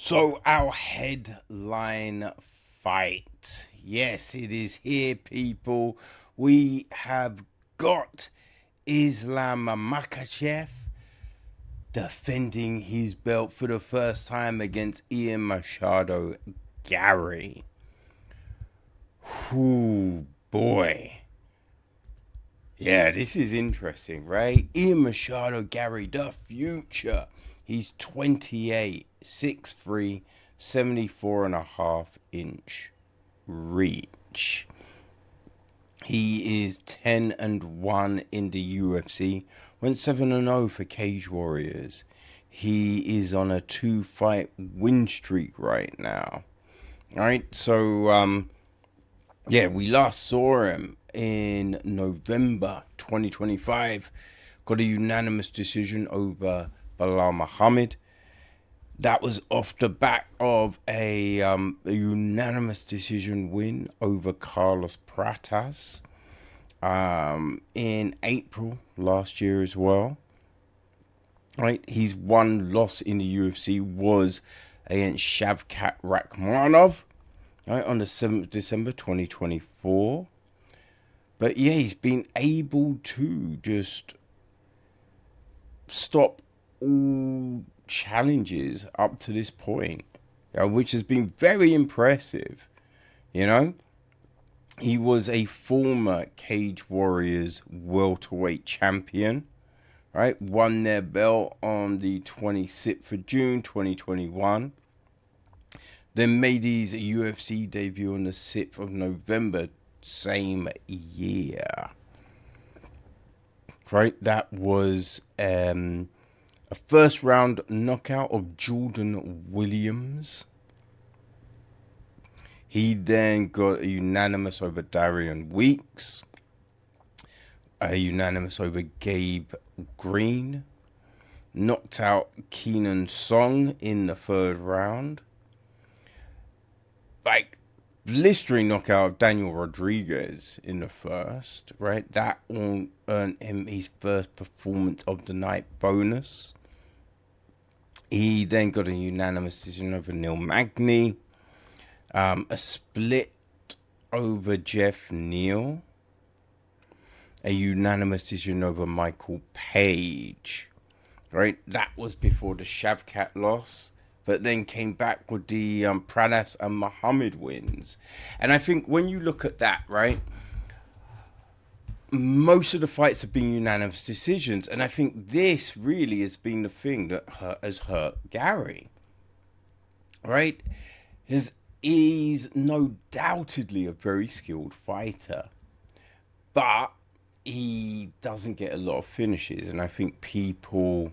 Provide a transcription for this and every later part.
So our headline fight. Yes, it is here, people. We have got Islam Makhachev defending his belt for the first time against Machado Garry. Ooh, boy. Yeah, this is interesting, right? Machado Garry, the future. He's 28, 6'3", 74.5-inch reach. He is 10-1 in the UFC. Went 7-0 for Cage Warriors. He is on a 2-fight win streak right now. All right, so yeah, we last saw him in November 2025. Got a unanimous decision over Bilal Muhammad. That was off the back of a unanimous decision win over Carlos Pratas in April last year as well. Right, his one loss in the UFC was against Shavkat Rakhmonov, right, on the 7th of December 2024. But yeah, he's been able to just stop all challenges up to this point, which has been very impressive. You know, he was a former Cage Warriors welterweight champion, right? Won their belt on the 26th of June 2021. Then made his UFC debut on the 6th of November same year. Right, that was a first round knockout of Jordan Williams. He then got a unanimous over Darian Weeks, a unanimous over Gabe Green, knocked out Keenan Song in the third round. Like, blistering knockout of Daniel Rodriguez in the first, right? That all earned him his first performance of the night bonus. He then got a unanimous decision over Neil Magny, a split over Jeff Neal, a unanimous decision over Michael Page, right? That was before the Shavkat loss, but then came back with the Pradas and Muhammad wins. And I think when you look at that, right, most of the fights have been unanimous decisions. And I think this really has been the thing that has hurt Gary, right? He's no doubtedly a very skilled fighter, but he doesn't get a lot of finishes. And I think people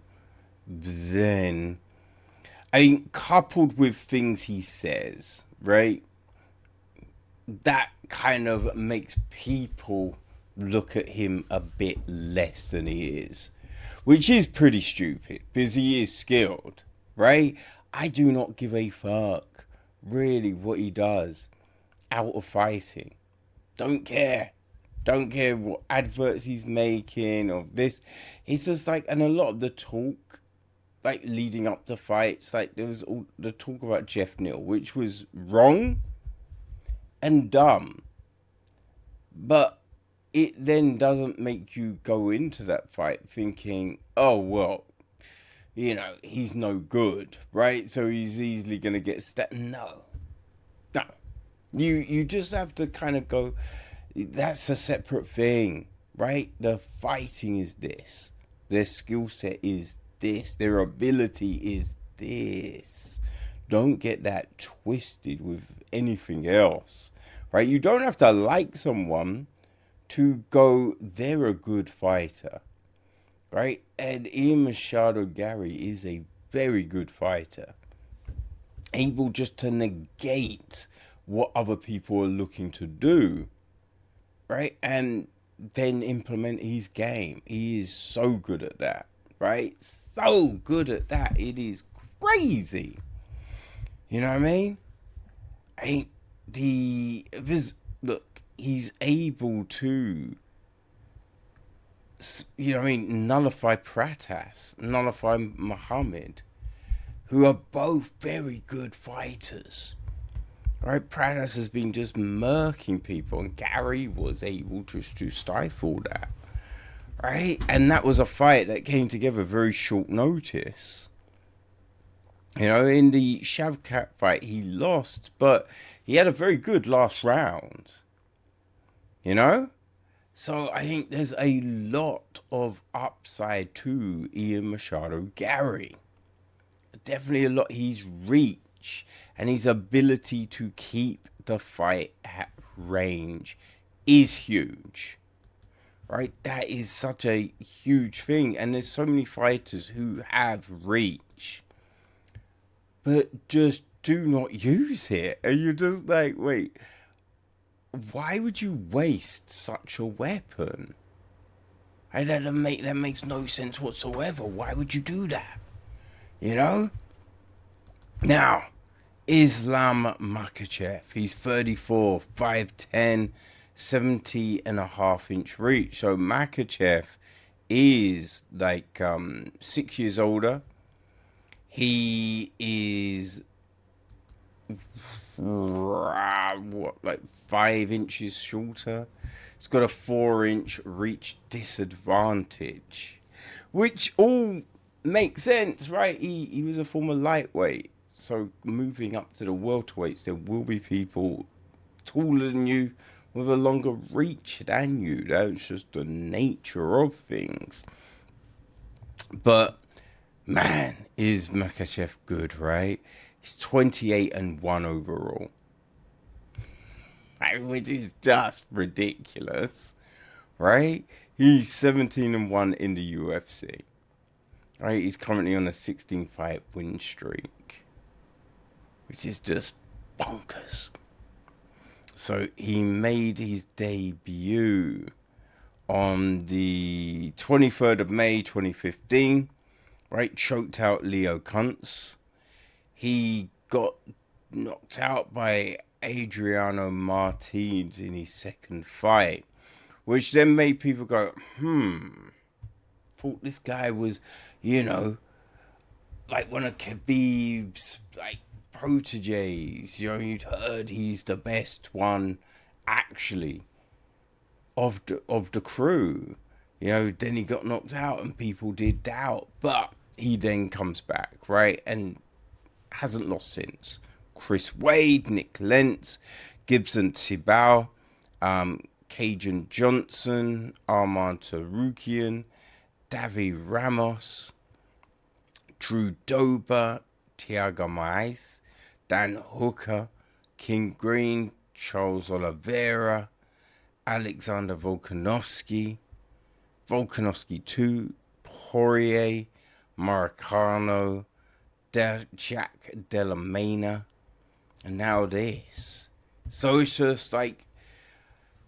then, I mean, coupled with things he says, right, that kind of makes people look at him a bit less than he is, which is pretty stupid because he is skilled, right? I do not give a fuck, really, what he does out of fighting. Don't care. Don't care what adverts he's making or this. It's just like, and a lot of the talk, like leading up to fights, like there was all the talk about Jeff Neal, which was wrong and dumb, but it then doesn't make you go into that fight thinking, oh well, you know, he's no good, right? So he's easily gonna get no. You just have to kind of go, that's a separate thing, right? The fighting is this, their skill set is this, their ability is this. Don't get that twisted with anything else, right? You don't have to like someone to go, they're a good fighter, right? And Machado Garry is a very good fighter, able just to negate what other people are looking to do, right? And then implement his game. He is so good at that, right? So good at that. It is crazy. You know what I mean? Look, he's able to, you know what I mean, nullify Pratas, nullify Muhammad, who are both very good fighters. Right, Pradas has been just murking people, and Garry was able to stifle that. Right, and that was a fight that came together very short notice. You know, in the Shavkat fight, he lost, but he had a very good last round. You know? So I think there's a lot of upside to Ian Machado Garry. Definitely a lot. His reach and his ability to keep the fight at range is huge. Right? That is such a huge thing. And there's so many fighters who have reach, but just do not use it. And you're just like, wait, why would you waste such a weapon? That makes no sense whatsoever. Why would you do that? You know? Now, Islam Makhachev. He's 34, 5'10", 70.5-inch reach. So Makhachev is like 6 years older. He is like 5 inches shorter. It's got a 4-inch reach disadvantage, which all makes sense, right? He was a former lightweight, so moving up to the welterweights, there will be people taller than you with a longer reach than you. That's just the nature of things. But man, is Makhachev good, right? He's 28-1 overall, which is just ridiculous, right? He's 17-1 in the UFC, right? He's currently on a 16-fight win streak, which is just bonkers. So he made his debut on the 23rd of May, 2015, right? Choked out Leo Kuntz. He got knocked out by Adriano Martins in his second fight, which then made people go, thought this guy was, you know, like one of Khabib's, like, proteges. You know, you'd heard he's the best one, actually, of the crew. You know, then he got knocked out and people did doubt. But he then comes back, right? And hasn't lost since. Chris Wade, Nick Lentz, Gibson Tibau, Cajun Johnson, Armand Tarukian, Davi Ramos, Drew Dober, Thiago Maes, Dan Hooker, King Green, Charles Oliveira, Alexander Volkanovski, Volkanovski 2, Poirier, Maracano, Jack Della Mena, and now this. So it's just like,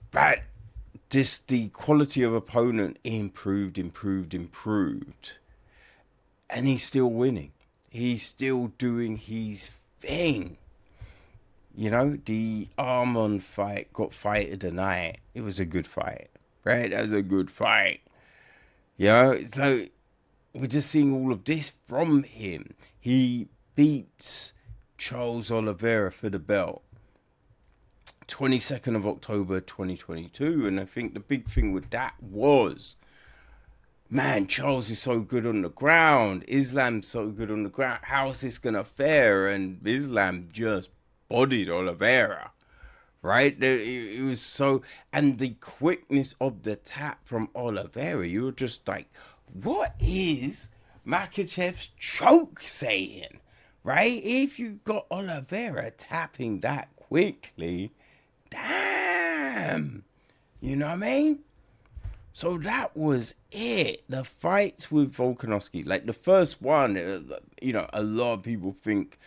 but the quality of opponent improved, and he's still winning. He's still doing his thing. You know, the Armand fight got fight of the night. It was a good fight, right? That was a good fight. You know, so we're just seeing all of this from him. He beats Charles Oliveira for the belt 22nd of October 2022. And I think the big thing with that was, man, Charles is so good on the ground. Islam's so good on the ground. How's this going to fare? And Islam just bodied Oliveira, right? It was so... And the quickness of the tap from Oliveira, you were just like, what is Makhachev's choke saying, right? If you got Oliveira tapping that quickly, damn, you know what I mean? So that was it. The fights with Volkanovski, like the first one, you know, a lot of people think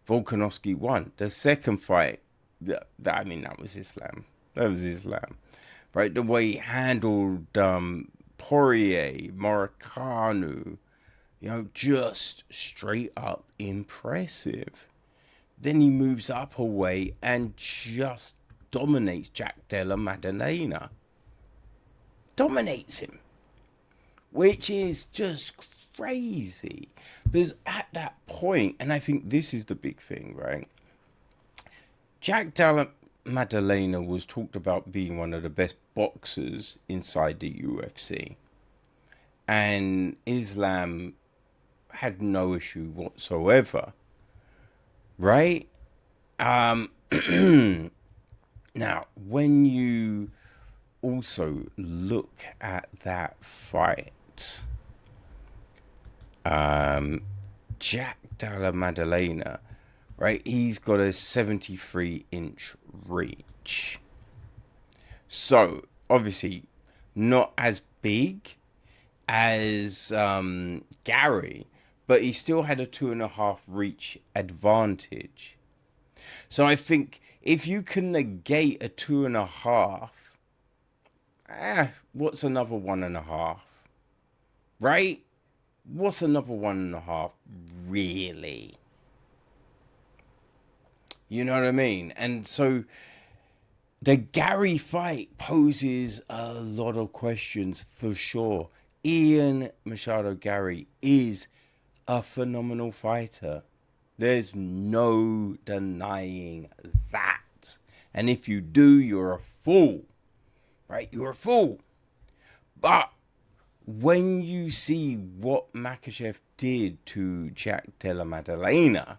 Volkanovski won. The second fight, that was Islam. That was Islam, right? The way he handled Poirier, Maracano, you know, just straight up impressive. Then he moves up a way and just dominates Jack Della Maddalena. Dominates him, which is just crazy. Because at that point, and I think this is the big thing, right? Jack Della Maddalena was talked about being one of the best boxers inside the UFC. And Islam had no issue whatsoever, right? Now, when you also look at that fight, Jack Della Maddalena, right? He's got a 73-inch reach. So, obviously, not as big as Garry, but he still had a 2.5 reach advantage. So I think if you can negate a 2.5, what's another 1.5? Right? What's another 1.5 really? You know what I mean? And so the Garry fight poses a lot of questions for sure. Machado Garry is a phenomenal fighter. There's no denying that. And if you do, you're a fool. Right? You're a fool. But when you see what Makhachev did to Jack Della Maddalena,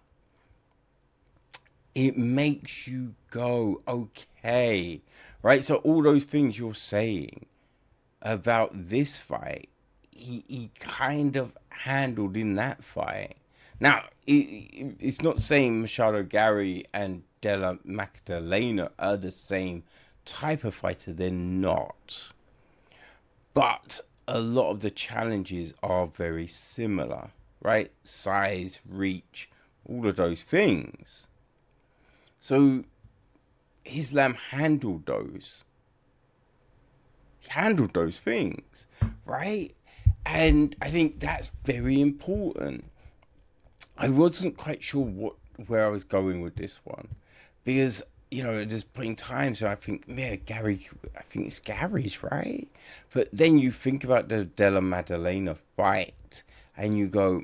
it makes you go, okay. Right? So all those things you're saying about this fight, he kind of handled in that fight. Now, it's not saying Machado Garry and Della Maddalena are the same type of fighter. They're not. But a lot of the challenges are very similar, right? Size, reach, all of those things. So Islam handled those. He handled those things, right? And I think that's very important. I wasn't quite sure where I was going with this one, because there's been times where I think, yeah, Garry, I think it's Garry's, right? But then you think about the Della Maddalena fight, and you go,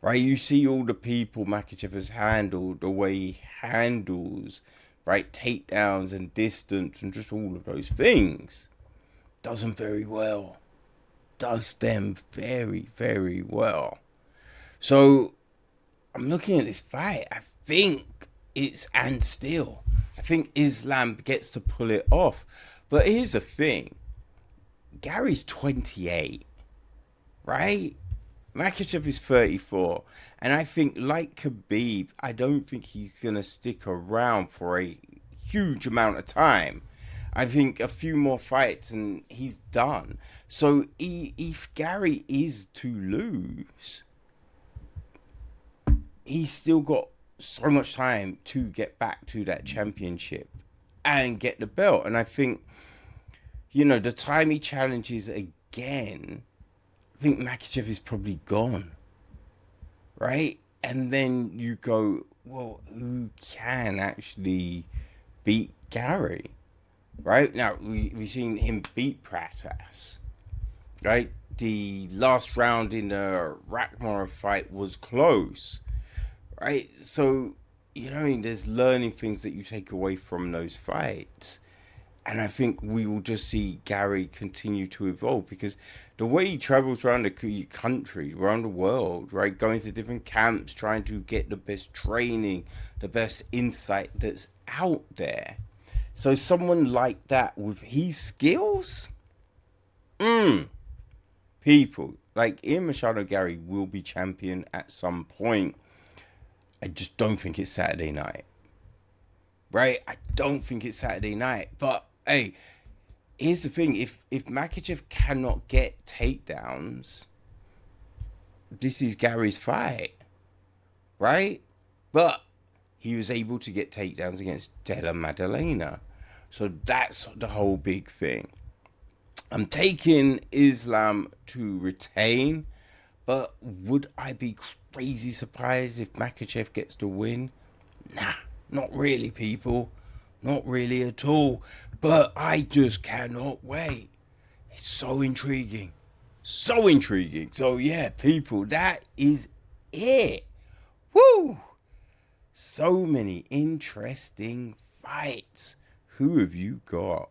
right? You see all the people Makhachev has handled, the way he handles, right, takedowns and distance and just all of those things. Does them very well. Does them very, very well. So I'm looking at this fight. I think it's and still. I think Islam gets to pull it off. But here's the thing. Garry's 28, right? Makhachev is 34. And I think, like Khabib, I don't think he's going to stick around for a huge amount of time. I think a few more fights and he's done. So if Garry is to lose, he's still got so much time to get back to that championship and get the belt. And I think, the time he challenges again, I think Makhachev is probably gone, right? And then you go, well, who can actually beat Garry, right? Now, we've seen him beat Pratas, right? The last round in the Rakhmonov fight was close, right? So, there's learning things that you take away from those fights. And I think we will just see Garry continue to evolve, because the way he travels around the country, around the world, right, going to different camps, trying to get the best training, the best insight that's out there. So someone like that with his skills, people like Machado Garry will be champion at some point. I just don't think it's Saturday night. Right? I don't think it's Saturday night. But, hey, here's the thing. If Makhachev cannot get takedowns, this is Garry's fight. Right? But he was able to get takedowns against Della Maddalena. So that's the whole big thing. I'm taking Islam to retain. But would I be crazy surprised if Makhachev gets to win? Nah. Not really, people. Not really at all. But I just cannot wait. It's so intriguing. So intriguing. So yeah, people, that is it. Woo! So many interesting fights. Who have you got?